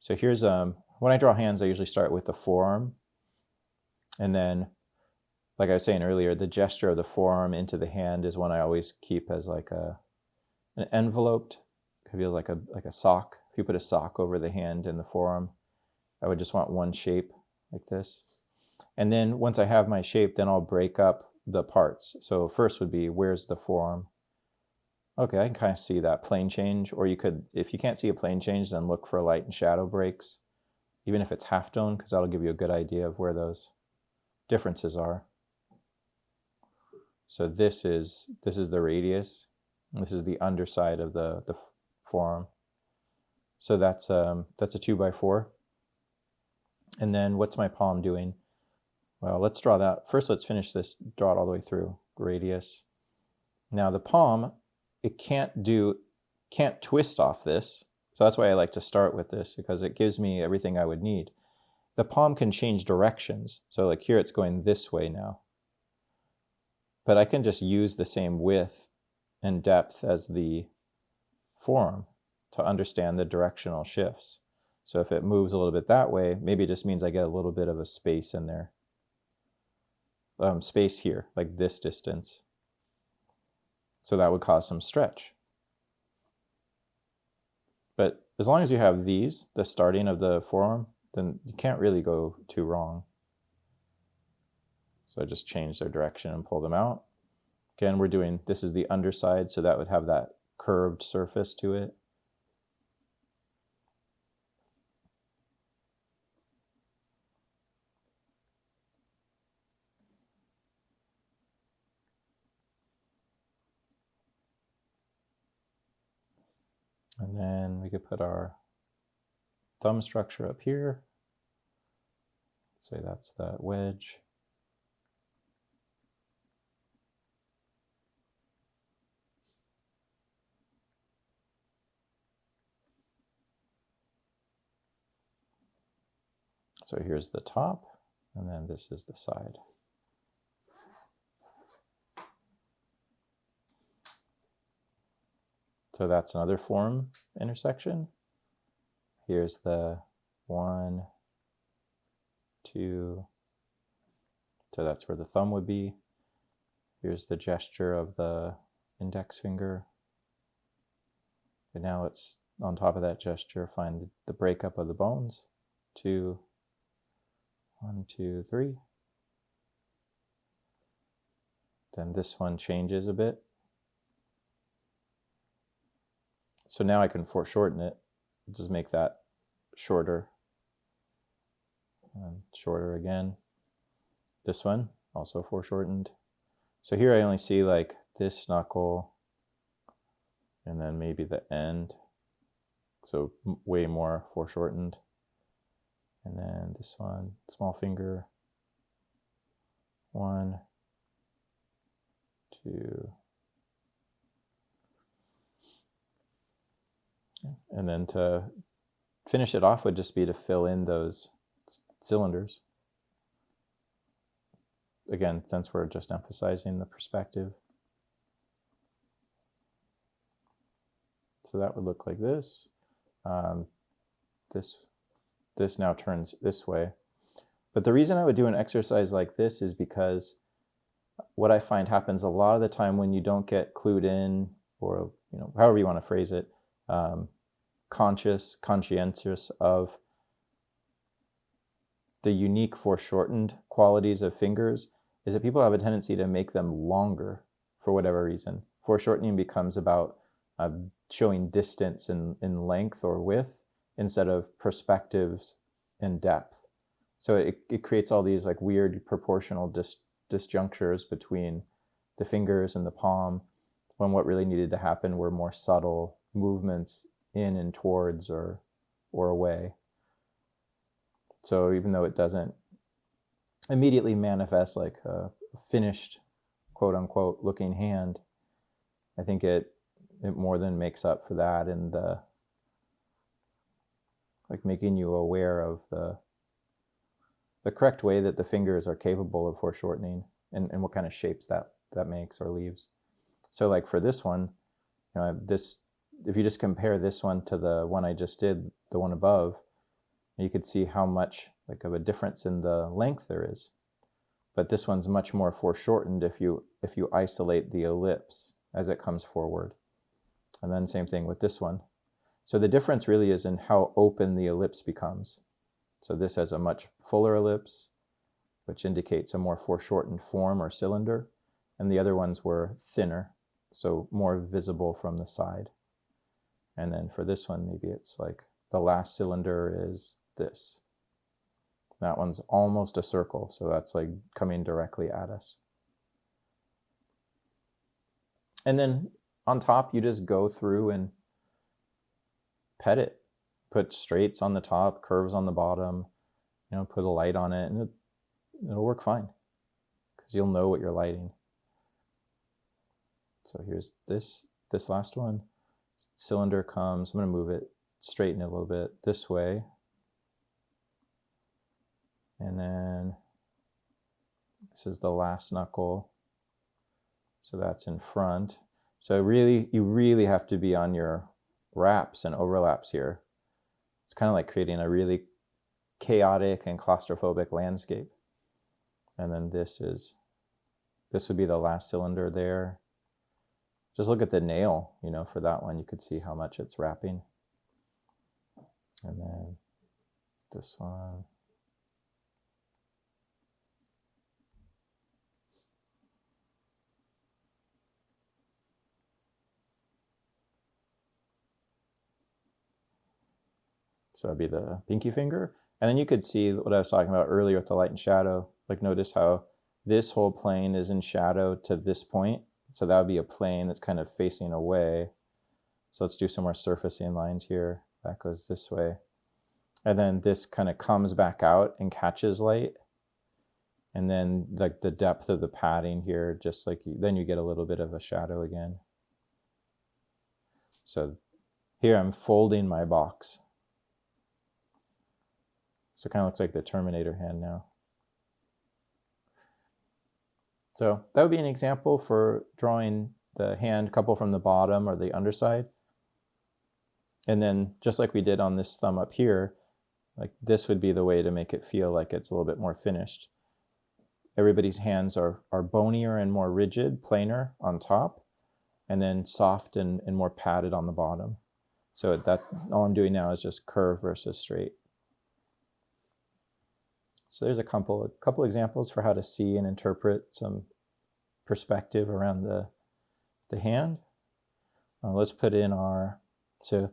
So here's, when I draw hands, I usually start with the forearm. And then, like I was saying earlier, the gesture of the forearm into the hand is one I always keep as like an enveloped, could be like a sock. If you put a sock over the hand and the forearm, I would just want one shape like this. And then once I have my shape, then I'll break up the parts. So first would be, where's the forearm? Okay, I can kind of see that plane change, or you could, if you can't see a plane change, then look for light and shadow breaks, even if it's half tone, because that'll give you a good idea of where those differences are. So this is the radius. This is the underside of the forearm. So that's a 2x4. And then what's my palm doing? Well, let's draw that. First, let's finish this, draw it all the way through, radius. Now the palm, it can't twist off this. So that's why I like to start with this, because it gives me everything I would need. The palm can change directions. So like here it's going this way now. But I can just use the same width and depth as the forearm to understand the directional shifts. So if it moves a little bit that way, maybe it just means I get a little bit of a space in there. Space here, like this distance. So that would cause some stretch. But as long as you have these, the starting of the forearm, then you can't really go too wrong. So I just change their direction and pull them out. Again, we're doing, this is the underside, so that would have that curved surface to it. And then we could put our thumb structure up here. Say that's that wedge. So here's the top, and then this is the side. So that's another form intersection. Here's the 1, 2. So that's where the thumb would be. Here's the gesture of the index finger. And now let's, on top of that gesture, find the breakup of the bones. 2, 1, 2, 3. Then this one changes a bit. So now I can foreshorten it, just make that shorter. And shorter again. This one, also foreshortened. So here I only see like this knuckle, and then maybe the end. So way more foreshortened. And then this one, small finger. 1, 2. And then to finish it off would just be to fill in those cylinders. Again, since we're just emphasizing the perspective. So that would look like this. This now turns this way. But the reason I would do an exercise like this is because what I find happens a lot of the time when you don't get clued in, or however you want to phrase it, conscientious of the unique foreshortened qualities of fingers, is that people have a tendency to make them longer for whatever reason. Foreshortening becomes about showing distance in length or width instead of perspectives and depth. So it creates all these like weird proportional disjunctures between the fingers and the palm, when what really needed to happen were more subtle movements in and towards or away. So even though it doesn't immediately manifest like a finished, quote unquote, looking hand, I think it more than makes up for that, and like making you aware of the correct way that the fingers are capable of foreshortening, and what kind of shapes that makes or leaves. So like for this one, if you just compare this one to the one I just did, the one above, You could see how much like of a difference in the length there is. But this one's much more foreshortened if you isolate the ellipse as it comes forward. And then same thing with this one. So the difference really is in how open the ellipse becomes. So this has a much fuller ellipse, which indicates a more foreshortened form or cylinder, and the other ones were thinner, so more visible from the side. And then for this one, maybe it's like the last cylinder is this. That one's almost a circle, so that's like coming directly at us. And then on top, you just go through and pet it. Put straights on the top, curves on the bottom, put a light on it, and it'll work fine because you'll know what you're lighting. So here's this last one. Cylinder comes, I'm going to move it, straighten it a little bit this way. And then this is the last knuckle. So that's in front. So you really have to be on your wraps and overlaps here. It's kind of like creating a really chaotic and claustrophobic landscape. And then this would be the last cylinder there. Just look at the nail, for that one, you could see how much it's wrapping. And then this one. So that'd be the pinky finger. And then you could see what I was talking about earlier with the light and shadow. Like notice how this whole plane is in shadow to this point. So that would be a plane that's kind of facing away. So let's do some more surfacing lines here. That goes this way. And then this kind of comes back out and catches light. And then like the depth of the padding here, just like then you get a little bit of a shadow again. So here I'm folding my box. So it kind of looks like the Terminator hand now. So that would be an example for drawing the hand couple from the bottom or the underside. And then just like we did on this thumb up here, like this would be the way to make it feel like it's a little bit more finished. Everybody's hands are bonier and more rigid, planar on top, and then soft and more padded on the bottom. So that all I'm doing now is just curve versus straight. So there's a couple examples for how to see and interpret some perspective around the hand. Let's put in so